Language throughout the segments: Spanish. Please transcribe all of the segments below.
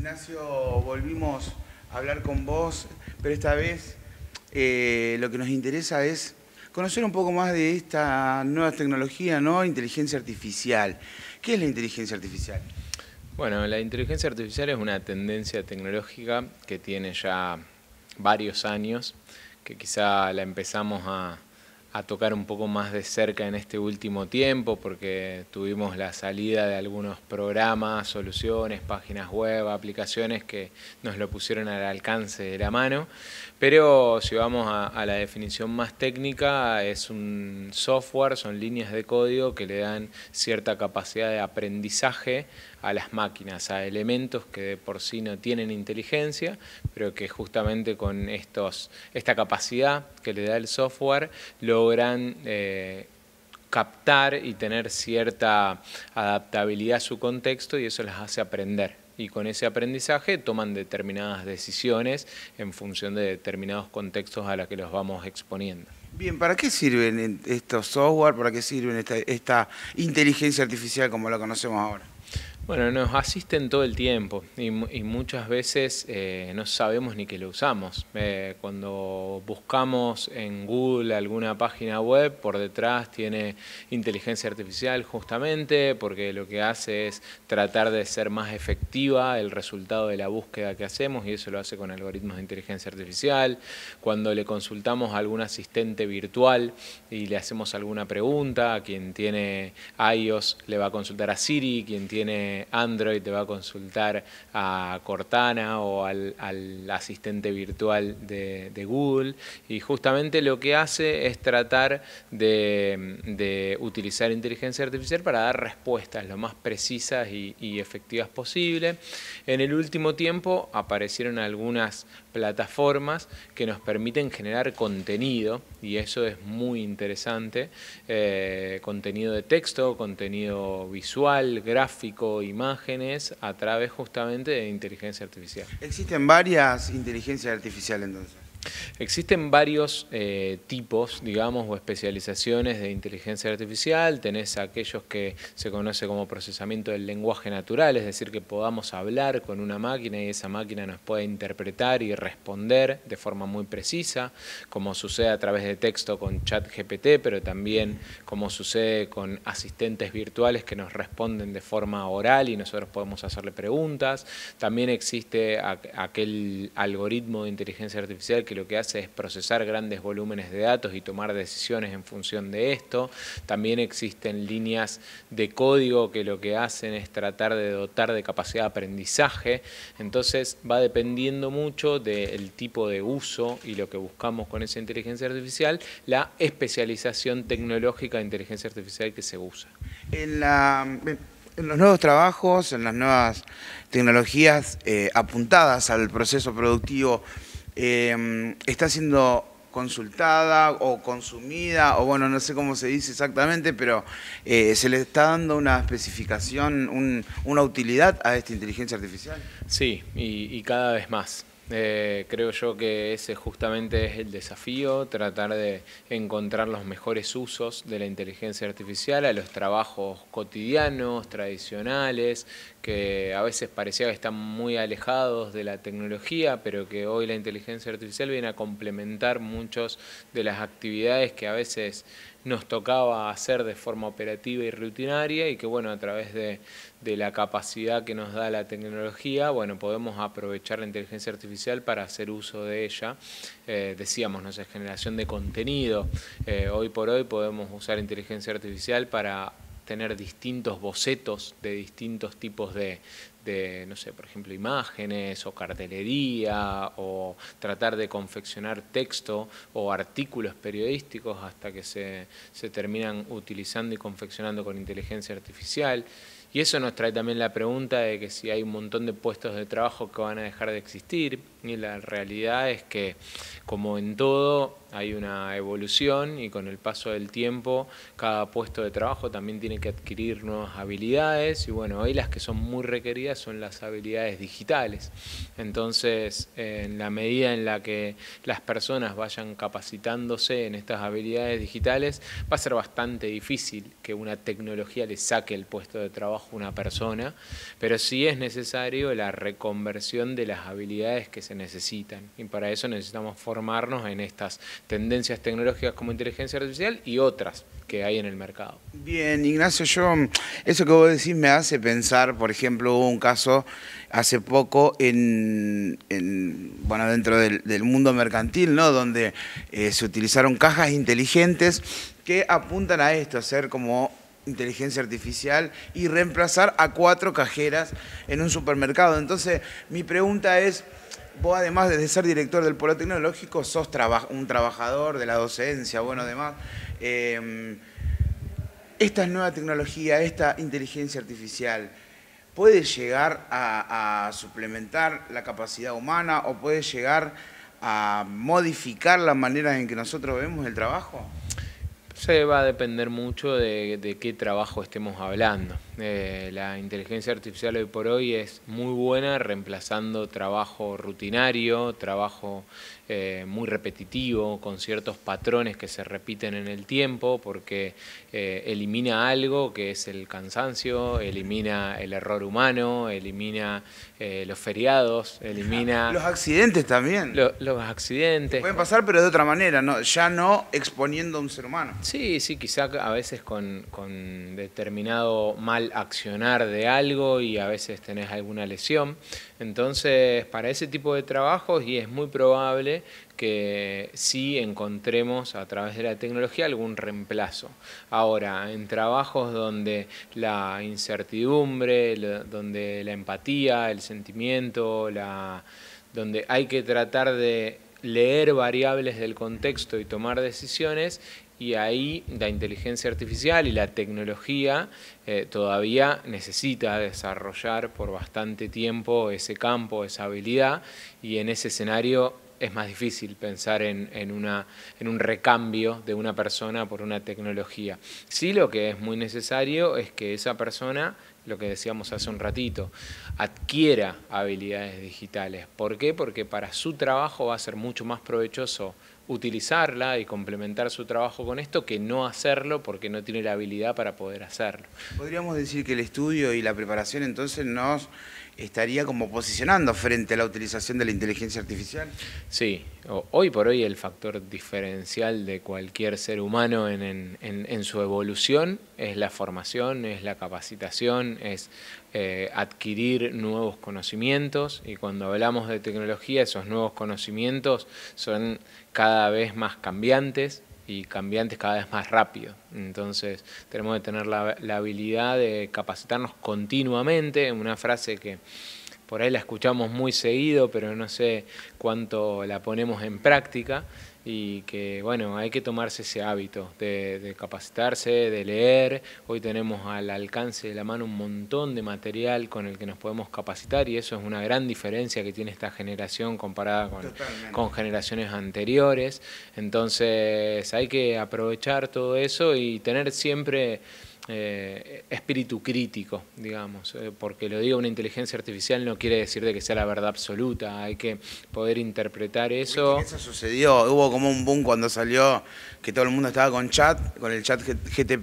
Ignacio, volvimos a hablar con vos, pero esta vez lo que nos interesa es conocer un poco más de esta nueva tecnología, ¿no? Inteligencia artificial. ¿Qué es la inteligencia artificial? Bueno, la inteligencia artificial es una tendencia tecnológica que tiene ya varios años, que quizá la empezamos a tocar un poco más de cerca en este último tiempo, porque tuvimos la salida de algunos programas, soluciones, páginas web, aplicaciones que nos lo pusieron al alcance de la mano. Pero si vamos a la definición más técnica, es un software, son líneas de código que le dan cierta capacidad de aprendizaje a las máquinas, a elementos que de por sí no tienen inteligencia, pero que justamente con esta capacidad que le da el software logran captar y tener cierta adaptabilidad a su contexto, y eso las hace aprender. Y con ese aprendizaje toman determinadas decisiones en función de determinados contextos a los que los vamos exponiendo. Bien, ¿para qué sirven estos software? ¿Para qué sirven esta inteligencia artificial como la conocemos ahora? Bueno, nos asisten todo el tiempo y muchas veces no sabemos ni que lo usamos. Cuando buscamos en Google alguna página web, por detrás tiene inteligencia artificial justamente porque lo que hace es tratar de ser más efectiva el resultado de la búsqueda que hacemos, y eso lo hace con algoritmos de inteligencia artificial. Cuando le consultamos a algún asistente virtual y le hacemos alguna pregunta, a quien tiene iOS le va a consultar a Siri, quien tiene Android te va a consultar a Cortana o al asistente virtual de Google, y justamente lo que hace es tratar de utilizar inteligencia artificial para dar respuestas lo más precisas y efectivas posible. En el último tiempo aparecieron algunas plataformas que nos permiten generar contenido, y eso es muy interesante, contenido de texto, contenido visual, gráfico, imágenes, a través justamente de inteligencia artificial. ¿Existen varias inteligencias artificiales entonces? Existen varios tipos, digamos, o especializaciones de inteligencia artificial. Tenés aquellos que se conoce como procesamiento del lenguaje natural, es decir, que podamos hablar con una máquina y esa máquina nos pueda interpretar y responder de forma muy precisa, como sucede a través de texto con ChatGPT, pero también como sucede con asistentes virtuales que nos responden de forma oral y nosotros podemos hacerle preguntas. También existe aquel algoritmo de inteligencia artificial que lo que hace es procesar grandes volúmenes de datos y tomar decisiones en función de esto. También existen líneas de código que lo que hacen es tratar de dotar de capacidad de aprendizaje. Entonces va dependiendo mucho del tipo de uso y lo que buscamos con esa inteligencia artificial, la especialización tecnológica de inteligencia artificial que se usa. En los nuevos trabajos, en las nuevas tecnologías apuntadas al proceso productivo, está siendo consultada o consumida, o bueno, no sé cómo se dice exactamente, pero se le está dando una especificación, una utilidad a esta inteligencia artificial. Sí, y cada vez más. Creo yo que ese justamente es el desafío, tratar de encontrar los mejores usos de la inteligencia artificial a los trabajos cotidianos, tradicionales, que a veces parecía que están muy alejados de la tecnología, pero que hoy la inteligencia artificial viene a complementar muchas de las actividades que a veces nos tocaba hacer de forma operativa y rutinaria, y que bueno, a través de la capacidad que nos da la tecnología, bueno, podemos aprovechar la inteligencia artificial para hacer uso de ella. Decíamos, no sé, generación de contenido. Hoy por hoy podemos usar inteligencia artificial para tener distintos bocetos de distintos tipos de, no sé, por ejemplo, imágenes o cartelería, o tratar de confeccionar texto o artículos periodísticos hasta que se terminan utilizando y confeccionando con inteligencia artificial. Y eso nos trae también la pregunta de que si hay un montón de puestos de trabajo que van a dejar de existir. Y la realidad es que, como en todo, hay una evolución y con el paso del tiempo cada puesto de trabajo también tiene que adquirir nuevas habilidades y bueno, hoy las que son muy requeridas son las habilidades digitales. Entonces, en la medida en la que las personas vayan capacitándose en estas habilidades digitales, va a ser bastante difícil que una tecnología le saque el puesto de trabajo a una persona, pero sí es necesario la reconversión de las habilidades que se necesitan y para eso necesitamos formarnos en estas tendencias tecnológicas como inteligencia artificial y otras que hay en el mercado. Bien, Ignacio, eso que vos decís me hace pensar, por ejemplo, hubo un caso hace poco bueno, dentro del mundo mercantil, ¿no? Donde se utilizaron cajas inteligentes que apuntan a esto, a ser como inteligencia artificial y reemplazar a 4 cajeras en un supermercado. Entonces, mi pregunta es, vos además de ser director del Polo Tecnológico, sos un trabajador de la docencia, bueno, además, esta nueva tecnología, esta inteligencia artificial, ¿puede llegar a suplementar la capacidad humana o puede llegar a modificar la manera en que nosotros vemos el trabajo? Se va a depender mucho de qué trabajo estemos hablando. La inteligencia artificial hoy por hoy es muy buena reemplazando trabajo rutinario, trabajo muy repetitivo, con ciertos patrones que se repiten en el tiempo, porque elimina algo que es el cansancio, elimina el error humano, elimina los feriados, elimina... Los accidentes también. Los accidentes. Pueden pasar, pero de otra manera, ¿no? Ya no exponiendo a un ser humano. Sí, sí, quizá a veces con determinado mal accionar de algo y a veces tenés alguna lesión. Entonces, para ese tipo de trabajos, y es muy probable que sí encontremos a través de la tecnología algún reemplazo. Ahora, en trabajos donde la incertidumbre, donde la empatía, el sentimiento, donde hay que tratar de leer variables del contexto y tomar decisiones, y ahí la inteligencia artificial y la tecnología todavía necesita desarrollar por bastante tiempo ese campo, esa habilidad, y en ese escenario es más difícil pensar en un recambio de una persona por una tecnología. Sí, lo que es muy necesario es que esa persona, lo que decíamos hace un ratito, adquiera habilidades digitales. ¿Por qué? Porque para su trabajo va a ser mucho más provechoso utilizarla y complementar su trabajo con esto que no hacerlo porque no tiene la habilidad para poder hacerlo. Podríamos decir que el estudio y la preparación entonces nos estaría como posicionando frente a la utilización de la inteligencia artificial. Sí, hoy por hoy el factor diferencial de cualquier ser humano en su evolución es la formación, es la capacitación, es adquirir nuevos conocimientos, y cuando hablamos de tecnología esos nuevos conocimientos son cada vez más cambiantes y cambiantes cada vez más rápido. Entonces tenemos que tener la habilidad de capacitarnos continuamente, una frase que por ahí la escuchamos muy seguido, pero no sé cuánto la ponemos en práctica, y que bueno, hay que tomarse ese hábito de capacitarse, de leer. Hoy tenemos al alcance de la mano un montón de material con el que nos podemos capacitar, y eso es una gran diferencia que tiene esta generación comparada con generaciones anteriores. Entonces hay que aprovechar todo eso y tener siempre espíritu crítico, digamos, porque lo diga una inteligencia artificial no quiere decir de que sea la verdad absoluta, hay que poder interpretar eso. Eso sucedió, hubo como un boom cuando salió que todo el mundo estaba con el chat GTP,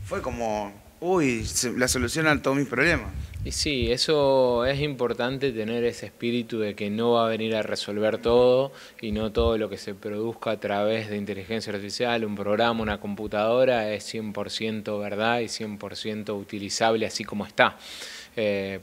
fue como, uy, la solución a todos mis problemas. Y sí, eso es importante, tener ese espíritu de que no va a venir a resolver todo, y no todo lo que se produzca a través de inteligencia artificial, un programa, una computadora, es 100% verdad y 100% utilizable así como está.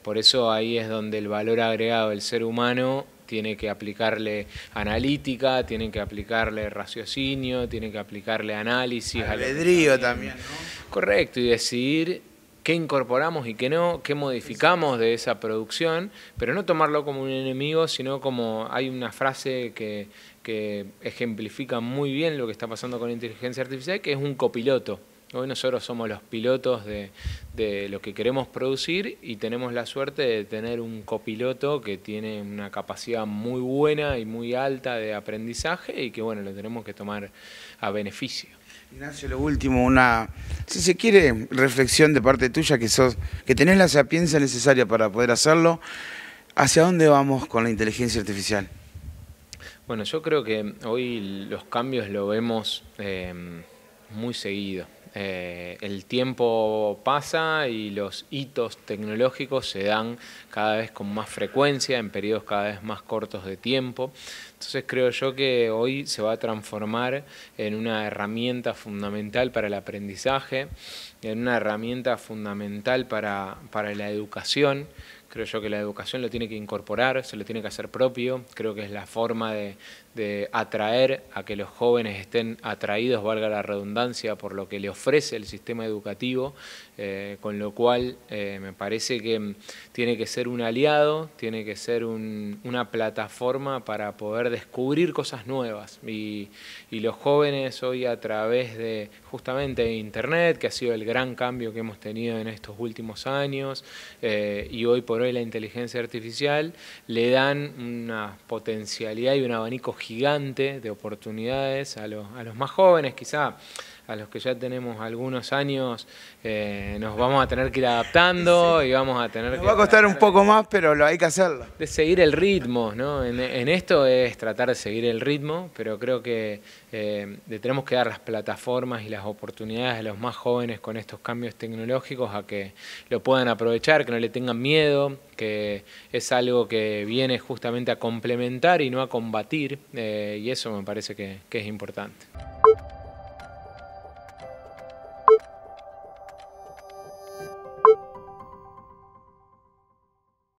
Por eso ahí es donde el valor agregado del ser humano tiene que aplicarle analítica, tiene que aplicarle raciocinio, tiene que aplicarle análisis. Albedrío también, ¿no? Correcto, y decidir qué incorporamos y qué no, qué modificamos de esa producción, pero no tomarlo como un enemigo, sino como hay una frase que ejemplifica muy bien lo que está pasando con la inteligencia artificial, que es un copiloto. Hoy nosotros somos los pilotos de lo que queremos producir y tenemos la suerte de tener un copiloto que tiene una capacidad muy buena y muy alta de aprendizaje y que bueno, lo tenemos que tomar a beneficio. Ignacio, lo último, si se quiere, reflexión de parte tuya, que tenés la sapiencia necesaria para poder hacerlo. ¿Hacia dónde vamos con la inteligencia artificial? Bueno, yo creo que hoy los cambios lo vemos muy seguido. El tiempo pasa y los hitos tecnológicos se dan cada vez con más frecuencia, en periodos cada vez más cortos de tiempo. Entonces creo yo que hoy se va a transformar en una herramienta fundamental para el aprendizaje, en una herramienta fundamental para la educación. Creo yo que la educación lo tiene que incorporar, se lo tiene que hacer propio. Creo que es la forma de atraer a que los jóvenes estén atraídos, valga la redundancia, por lo que le ofrece el sistema educativo, con lo cual me parece que tiene que ser un aliado, tiene que ser una plataforma para poder descubrir cosas nuevas. Y los jóvenes hoy a través de justamente Internet, que ha sido el gran cambio que hemos tenido en estos últimos años, y hoy por hoy la inteligencia artificial, le dan una potencialidad y un abanico gigante de oportunidades a los más jóvenes, quizá a los que ya tenemos algunos años nos vamos a tener que ir adaptando, sí, y vamos a tener nos va a costar un poco más, pero hay que hacerlo. De seguir el ritmo, ¿no? En esto es tratar de seguir el ritmo, pero creo que le tenemos que dar las plataformas y las oportunidades a los más jóvenes con estos cambios tecnológicos a que lo puedan aprovechar, que no le tengan miedo, que es algo que viene justamente a complementar y no a combatir, y eso me parece que es importante.